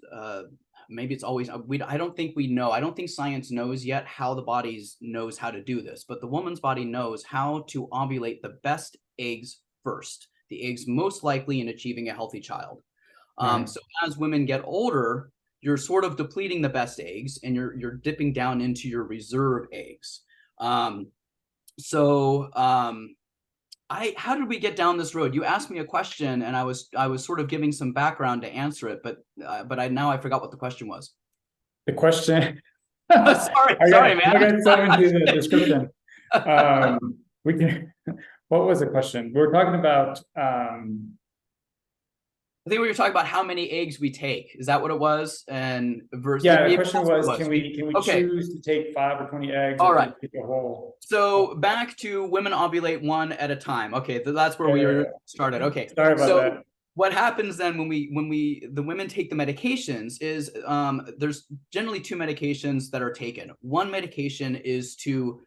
maybe it's always, I don't think we know. I don't think science knows yet how the body knows how to do this, but the woman's body knows how to ovulate the best eggs first, the eggs most likely in achieving a healthy child. So as women get older, you're sort of depleting the best eggs and you're dipping down into your reserve eggs. How did we get down this road? You asked me a question and I was sort of giving some background to answer it, but I forgot what the question was. The question. sorry, man. I got so into the description. We can. What was the question? We were talking about. I think we were talking about how many eggs we take. Is that what it was? And versus, yeah, the question was, can we okay. choose to take 5 or 20 eggs? All right. Take a whole. So back to women ovulate one at a time. Okay, that's where we were started. Okay. Sorry about that. What happens then when the women take the medications is there's generally 2 medications that are taken. One medication is to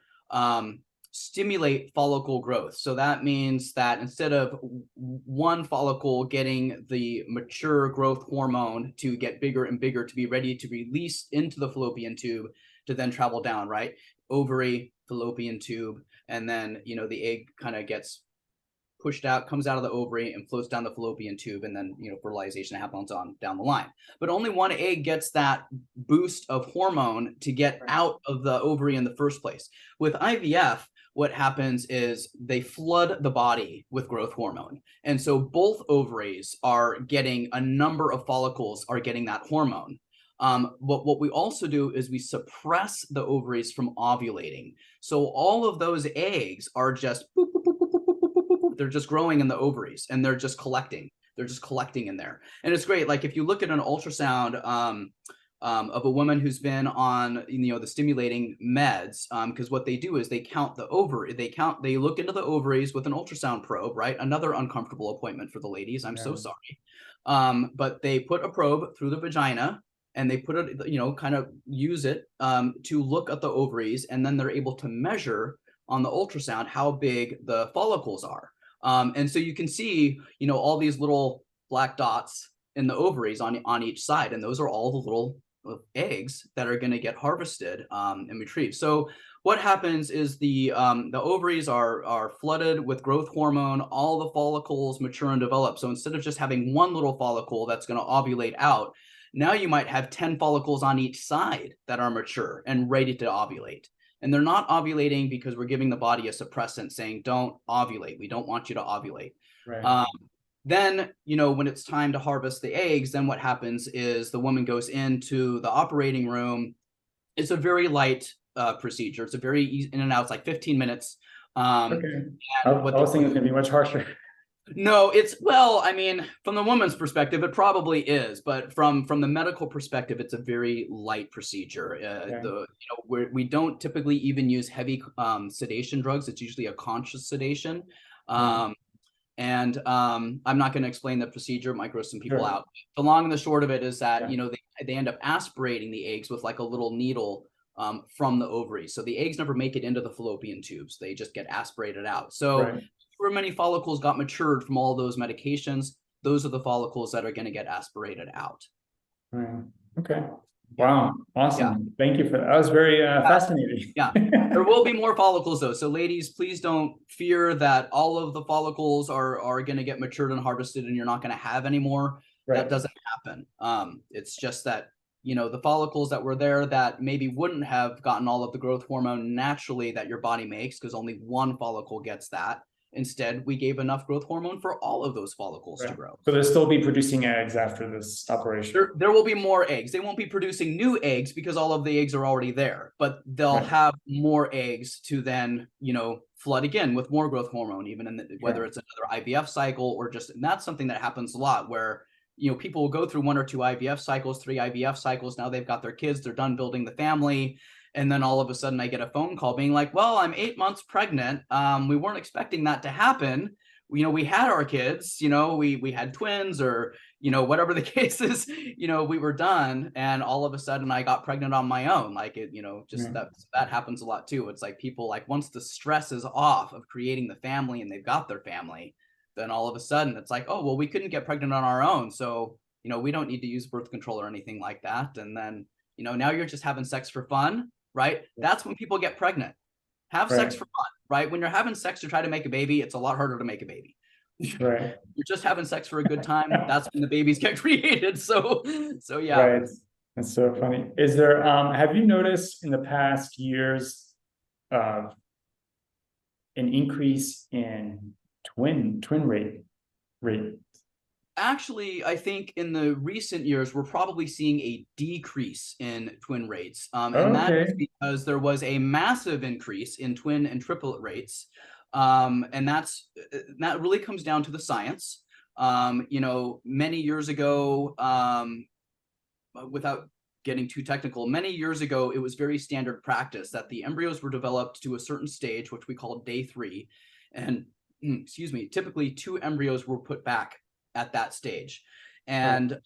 stimulate follicle growth. So that means that instead of one follicle getting the mature growth hormone to get bigger and bigger to be ready to release into the fallopian tube to then travel down, right? Ovary, fallopian tube, and then, the egg kind of gets pushed out, comes out of the ovary and floats down the fallopian tube, and then, fertilization happens on down the line. But only one egg gets that boost of hormone to get out of the ovary in the first place. With IVF, what happens is they flood the body with growth hormone. And so both ovaries are getting, a number of follicles are getting that hormone. But what we also do is we suppress the ovaries from ovulating. So all of those eggs are just, boop, boop, boop, boop, boop, boop, boop, boop, they're just growing in the ovaries and they're just collecting. They're just collecting in there. And it's great. Like if you look at an ultrasound, of a woman who's been on, the stimulating meds, because what they do is they count the ovary, they look into the ovaries with an ultrasound probe, right? Another uncomfortable appointment for the ladies. I'm so sorry. But they put a probe through the vagina and they put it, kind of use it to look at the ovaries, and then they're able to measure on the ultrasound how big the follicles are. And so you can see, all these little black dots in the ovaries on each side, and those are all the little eggs that are going to get harvested and retrieved. So what happens is the ovaries are flooded with growth hormone. All the follicles mature and develop. So instead of just having one little follicle that's going to ovulate out, now you might have 10 follicles on each side that are mature and ready to ovulate. And they're not ovulating because we're giving the body a suppressant saying, don't ovulate. We don't want you to ovulate. Right. Then, when it's time to harvest the eggs, then what happens is the woman goes into the operating room. It's a very light procedure. It's a very easy in and out. It's like 15 minutes. Okay. I was thinking it's going to be much harsher. No, from the woman's perspective, it probably is, but from the medical perspective, it's a very light procedure. Okay. We don't typically even use heavy sedation drugs. It's usually a conscious sedation. And I'm not going to explain the procedure. It might gross some people out. The long and the short of it is that, they end up aspirating the eggs with like a little needle from the ovaries. So the eggs never make it into the fallopian tubes. They just get aspirated out. So however many follicles got matured from all those medications, those are the follicles that are going to get aspirated out. Okay. Wow. Awesome. Yeah. Thank you for that. That was very fascinating. Yeah. There will be more follicles though. So ladies, please don't fear that all of the follicles are going to get matured and harvested and you're not going to have any more. That doesn't happen. It's just that, the follicles that were there that maybe wouldn't have gotten all of the growth hormone naturally that your body makes, because only one follicle gets that. Instead, we gave enough growth hormone for all of those follicles to grow. So they'll still be producing eggs after this operation? There will be more eggs. They won't be producing new eggs because all of the eggs are already there, but they'll have more eggs to then, flood again with more growth hormone, even in whether it's another IVF cycle or just, and that's something that happens a lot where, people will go through 1 or 2 IVF cycles, 3 IVF cycles. Now they've got their kids, they're done building the family. And then all of a sudden I get a phone call being like, well, I'm 8 months pregnant. We weren't expecting that to happen. We had our kids, we had twins or, whatever the case is, we were done. And all of a sudden I got pregnant on my own. Like it, just that happens a lot too. It's like people like once the stress is off of creating the family and they've got their family, then all of a sudden it's like, oh, well, we couldn't get pregnant on our own. So, we don't need to use birth control or anything like that. And then, now you're just having sex for fun, right? That's when people get pregnant. Have sex for fun, right? When you're having sex to try to make a baby, it's a lot harder to make a baby. Right. You're just having sex for a good time. That's when the babies get created. So yeah. Right. That's so funny. Is there, have you noticed in the past years, an increase in twin rate? Actually, I think in the recent years, we're probably seeing a decrease in twin rates. And that is because there was a massive increase in twin and triplet rates. And that really comes down to the science. Many years ago, without getting too technical, many years ago, it was very standard practice that the embryos were developed to a certain stage, which we call day 3. And excuse me, typically 2 embryos were put back at that stage. And,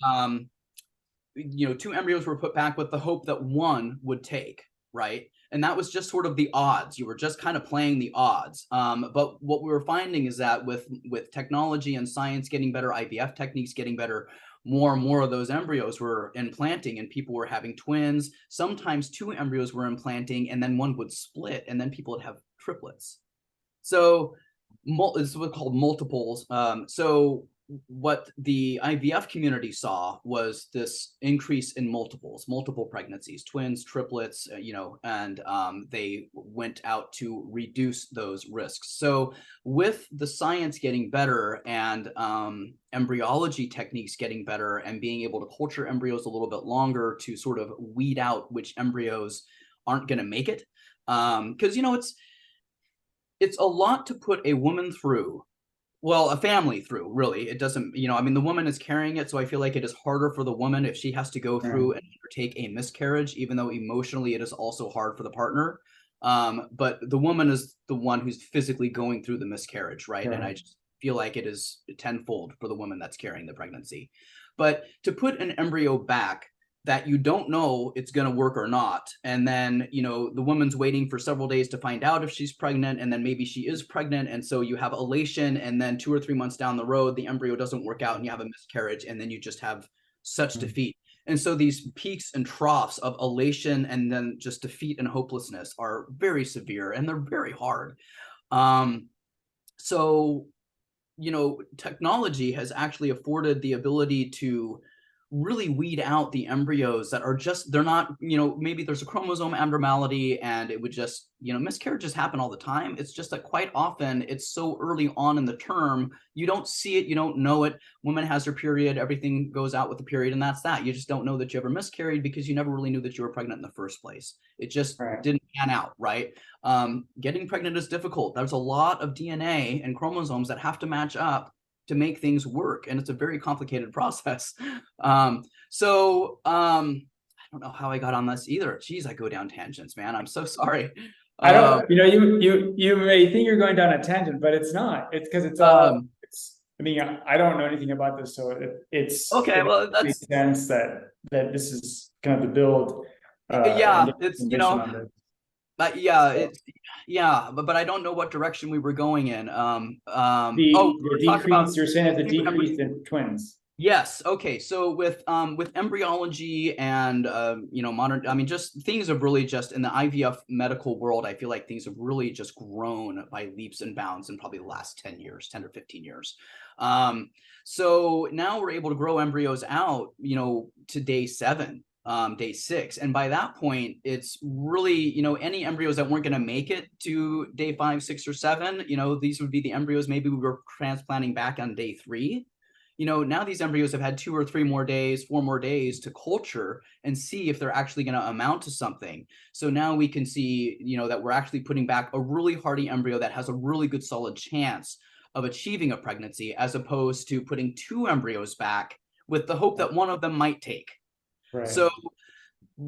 2 embryos were put back with the hope that 1 would take, right? And that was just sort of the odds. You were just kind of playing the odds. But what we were finding is that with technology and science getting better, IVF techniques getting better, more and more of those embryos were implanting and people were having twins. Sometimes 2 embryos were implanting and then 1 would split and then people would have triplets. So it's what's called multiples. So what the IVF community saw was this increase in multiple pregnancies, twins, triplets, and they went out to reduce those risks. So with the science getting better and embryology techniques getting better and being able to culture embryos a little bit longer to sort of weed out which embryos aren't going to make it, because it's a lot to put a woman through. Well, a family through, really. It doesn't, the woman is carrying it, so I feel like it is harder for the woman if she has to go through and undertake a miscarriage, even though emotionally it is also hard for the partner. But the woman is the one who's physically going through the miscarriage, right? And I just feel like it is tenfold for the woman that's carrying the pregnancy. But to put an embryo back that you don't know it's going to work or not, and then the woman's waiting for several days to find out if she's pregnant, and then maybe she is pregnant, and so you have elation, and then 2 or 3 months down the road the embryo doesn't work out and you have a miscarriage, and then you just have such defeat. And so these peaks and troughs of elation and then just defeat and hopelessness are very severe and they're very hard. So technology has actually afforded the ability to really weed out the embryos that are just, they're not, maybe there's a chromosome abnormality and it would just, miscarriages happen all the time. It's just that quite often it's so early on in the term, you don't see it, you don't know it. Woman has her period, everything goes out with the period, and that's that. You just don't know that you ever miscarried because you never really knew that you were pregnant in the first place. It just didn't pan out, right? Getting pregnant is difficult. There's a lot of DNA and chromosomes that have to match up to make things work, and it's a very complicated process. So I don't know how I got on this either. Geez, I go down tangents, man. I'm so sorry. I don't, you may think you're going down a tangent, but it's not. It's because it's all. I don't know anything about this, so it's okay. Well, that makes sense that this is kind of the build. It's but I don't know what direction we were going in. The decrease. You're saying the decrease in twins. Yes. Okay. So with embryology and modern, just things have really just in the IVF medical world, I feel like things have really just grown by leaps and bounds in probably the last 10 or 15 years. So now we're able to grow embryos out, to day 7. Day 6, and by that point it's really any embryos that weren't going to make it to day 5, 6, or 7, these would be the embryos maybe we were transplanting back on day 3. Now these embryos have had 2 or 3 more days, 4 more days to culture and see if they're actually going to amount to something. So now we can see that we're actually putting back a really hardy embryo that has a really good solid chance of achieving a pregnancy, as opposed to putting 2 embryos back with the hope that one of them might take. So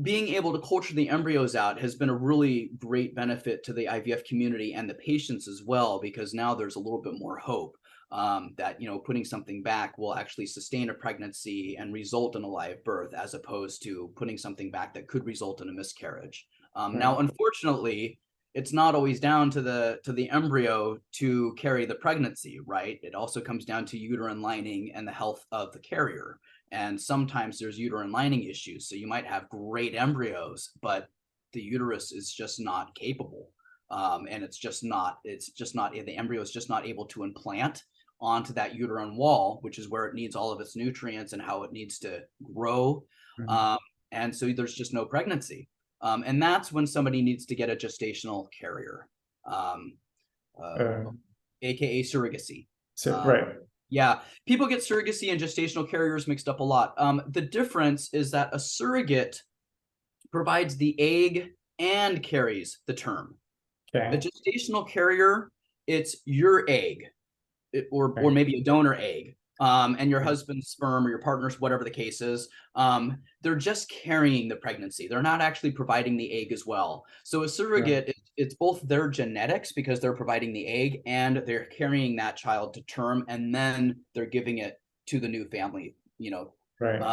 being able to culture the embryos out has been a really great benefit to the IVF community and the patients as well, because now there's a little bit more hope that putting something back will actually sustain a pregnancy and result in a live birth, as opposed to putting something back that could result in a miscarriage. Now, unfortunately, it's not always down to the embryo to carry the pregnancy, right? It also comes down to uterine lining and the health of the carrier. And sometimes there's uterine lining issues. So you might have great embryos, but the uterus is just not capable. And it's just not, the embryo is just not able to implant onto that uterine wall, which is where it needs all of its nutrients and how it needs to grow. And so there's just no pregnancy. And that's when somebody needs to get a gestational carrier, aka surrogacy. Right. Yeah, people get surrogacy and gestational carriers mixed up a lot. The difference is that a surrogate provides the egg and carries the term. Okay. A gestational carrier, it's your egg, or maybe a donor egg, and your husband's sperm or your partner's, whatever the case is. They're just carrying the pregnancy. They're not actually providing the egg as well. So a surrogate, it's both their genetics because they're providing the egg and they're carrying that child to term, and then they're giving it to the new family, that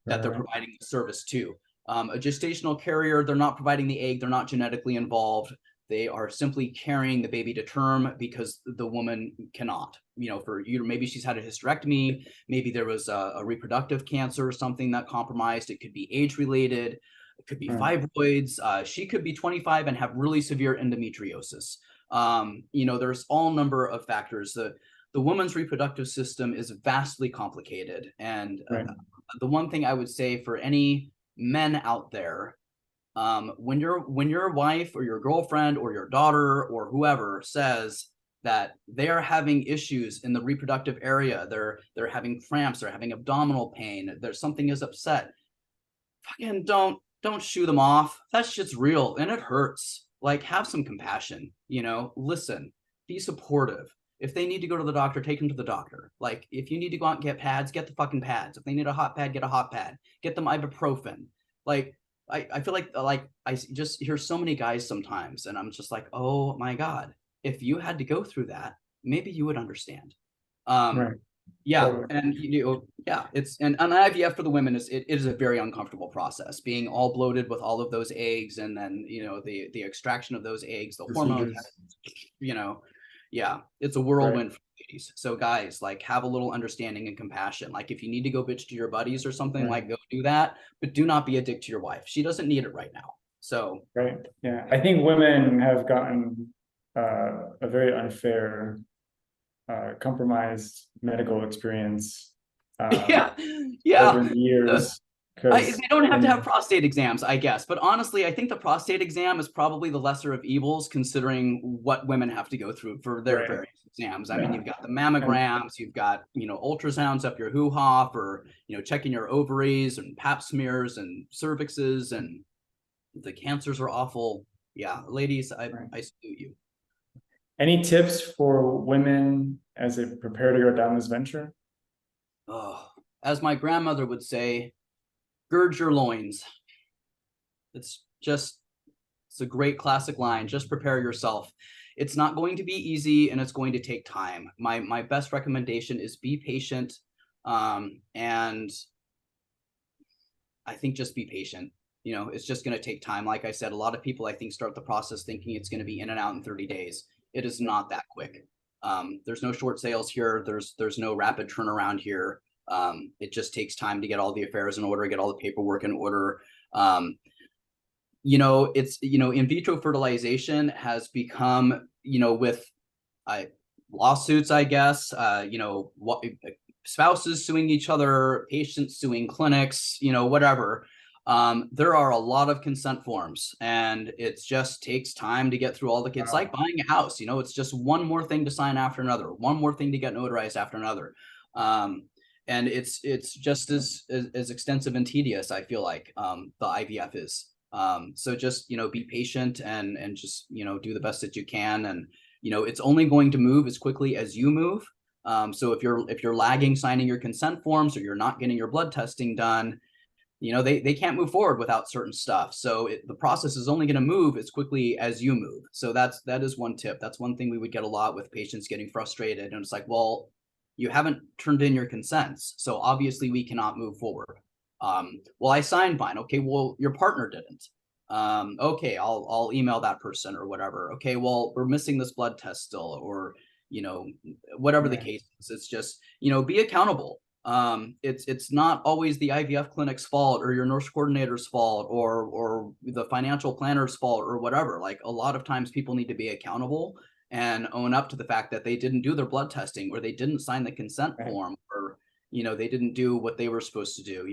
they're providing the service to. A gestational carrier, they're not providing the egg. They're not genetically involved. They are simply carrying the baby to term because the woman cannot, for maybe she's had a hysterectomy, maybe there was a reproductive cancer or something that compromised. It could be age related, it could be fibroids. She could be 25 and have really severe endometriosis. There's all number of factors. The woman's reproductive system is vastly complicated. And the one thing I would say for any men out there, when your wife or your girlfriend or your daughter or whoever says that they are having issues in the reproductive area, they're having cramps, they're having abdominal pain, there's something is upset, fucking don't shoo them off. That shit's real and it hurts. Like, have some compassion, listen, be supportive. If they need to go to the doctor, take them to the doctor. Like, if you need to go out and get pads, get the fucking pads. If they need a hot pad, get a hot pad. Get them ibuprofen. Like, I feel like I just hear so many guys sometimes, and I'm just like, oh my God, if you had to go through that, maybe you would understand. Yeah, and it's and an IVF for the women it is a very uncomfortable process, being all bloated with all of those eggs, and then the extraction of those eggs, the hormones, yeah, it's a whirlwind for ladies. So guys, like, have a little understanding and compassion. Like, if you need to go bitch to your buddies or something, like, go do that, but do not be a dick to your wife. She doesn't need it right now. So I think women have gotten a very unfair, compromised medical experience over the years. They don't have to have prostate exams, I guess. But honestly, I think the prostate exam is probably the lesser of evils, considering what women have to go through for their various exams. I mean, you've got the mammograms, you've got, ultrasounds up your hoo-ha for, checking your ovaries and pap smears and cervixes, and the cancers are awful. Yeah, ladies, I salute you. Any tips for women as they prepare to go down this venture? Oh, as my grandmother would say, gird your loins. It's a great classic line. Just prepare yourself. It's not going to be easy, and it's going to take time. My best recommendation is be patient. And I think just be patient. It's just going to take time. Like I said, a lot of people, I think, start the process thinking it's going to be in and out in 30 days. It is not that quick. There's no short sales here. There's no rapid turnaround here. It just takes time to get all the affairs in order, get all the paperwork in order. It's, in vitro fertilization has become, with lawsuits, I guess, spouses suing each other, patients suing clinics, whatever. There are a lot of consent forms, and it just takes time to get through all the kids. Like buying a house, it's just one more thing to sign after another, one more thing to get notarized after another. And it's just as extensive and tedious, I feel like, the IVF is. So just, be patient and just, do the best that you can. And, it's only going to move as quickly as you move. So if you're lagging signing your consent forms, or you're not getting your blood testing done, they can't move forward without certain stuff. So the process is only going to move as quickly as you move. So that is one tip. That's one thing we would get a lot with patients getting frustrated. And it's like, well, you haven't turned in your consents, so obviously we cannot move forward. Well, I signed mine. Okay, well, your partner didn't. Okay, I'll email that person or whatever. Okay, well, we're missing this blood test still, or whatever the case is. It's just, be accountable. It's not always the IVF clinic's fault or your nurse coordinator's fault or the financial planner's fault or whatever. Like, a lot of times people need to be accountable and own up to the fact that they didn't do their blood testing, or they didn't sign the consent form, or they didn't do what they were supposed to do.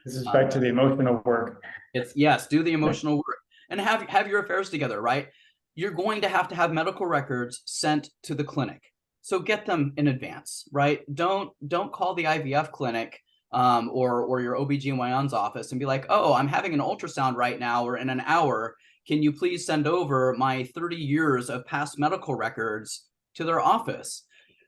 This is back to the emotional work. It's yes, do the emotional work and have your affairs together, right? You're going to have medical records sent to the clinic. So get them in advance, right? Don't call the IVF clinic or your OBGYN's office and be like, oh, I'm having an ultrasound right now or in an hour. Can you please send over my 30 years of past medical records to their office?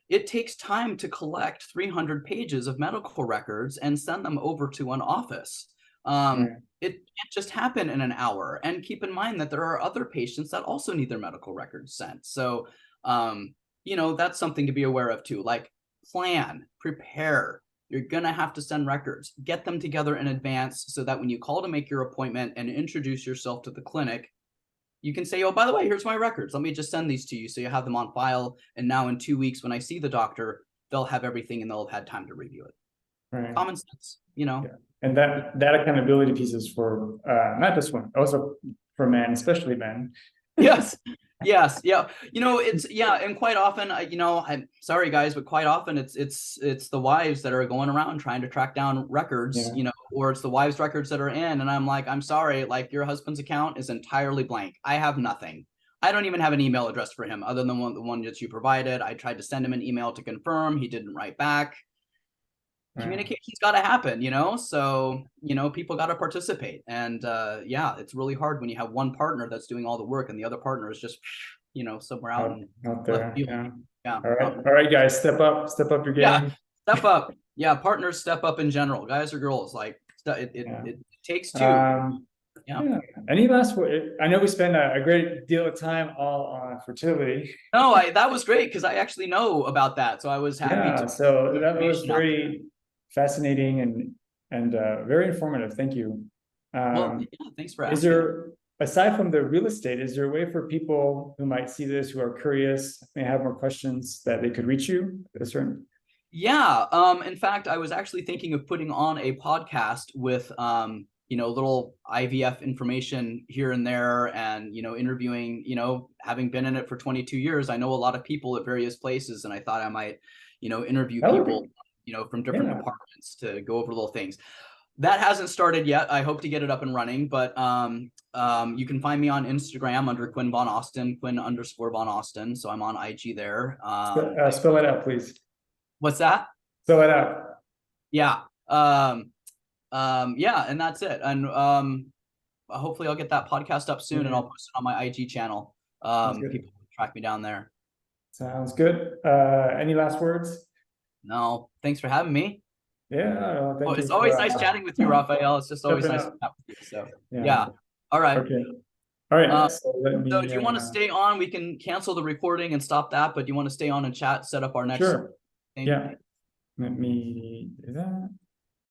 It takes time to collect 300 pages of medical records and send them over to an office. It can't just happen in an hour. And keep in mind that there are other patients that also need their medical records sent. So, that's something to be aware of too. Like, plan, prepare. You're going to have to send records. Get them together in advance so that when you call to make your appointment and introduce yourself to the clinic, you can say, oh, by the way, here's my records. Let me just send these to you so you have them on file. And now in 2 weeks, when I see the doctor, they'll have everything and they'll have had time to review it. Right. Common sense, Yeah. And that accountability piece is for not just women, also for men, especially men. Yes. Yes. Yeah. And quite often, I'm sorry guys, but quite often it's the wives that are going around trying to track down records, or it's the wives' records that are in. And I'm like, I'm sorry, like, your husband's account is entirely blank. I have nothing. I don't even have an email address for him other than the one that you provided. I tried to send him an email to confirm. He didn't write back. Communication's got to happen, so people got to participate. And it's really hard when you have one partner that's doing all the work and the other partner is just somewhere out there. Yeah. All right guys, step up your game. Step up. Partners step up in general, guys or girls. Like, it takes two. Any last word? I know we spent a great deal of time all on fertility. No, that was great because I actually know about that, so I was happy to. So that was very fascinating and very informative. Thank you. Thanks for asking. Is there, aside from the real estate, is there a way for people who might see this, who are curious, may have more questions, that they could reach you at a certain? In fact, I was actually thinking of putting on a podcast with little IVF information here and there, and interviewing, having been in it for 22 years, I know a lot of people at various places, and I thought I might interview people from different departments to go over little things. That hasn't started yet. I hope to get it up and running, but you can find me on Instagram under Quin VonAustin, Quin_VonAustin. So I'm on IG there. Spell it out, please. What's that? Spell it out. Yeah. And that's it. And hopefully I'll get that podcast up soon and I'll post it on my IG channel. People can track me down there. Sounds good. Any last words? No, thanks for having me. Yeah, it's always nice chatting with you, Raphael. It's just always nice to chat with you. So all right. Okay. All right. So do you want to stay on? We can cancel the recording and stop that, but do you want to stay on and chat, set up our next thing? Yeah. Let me do that.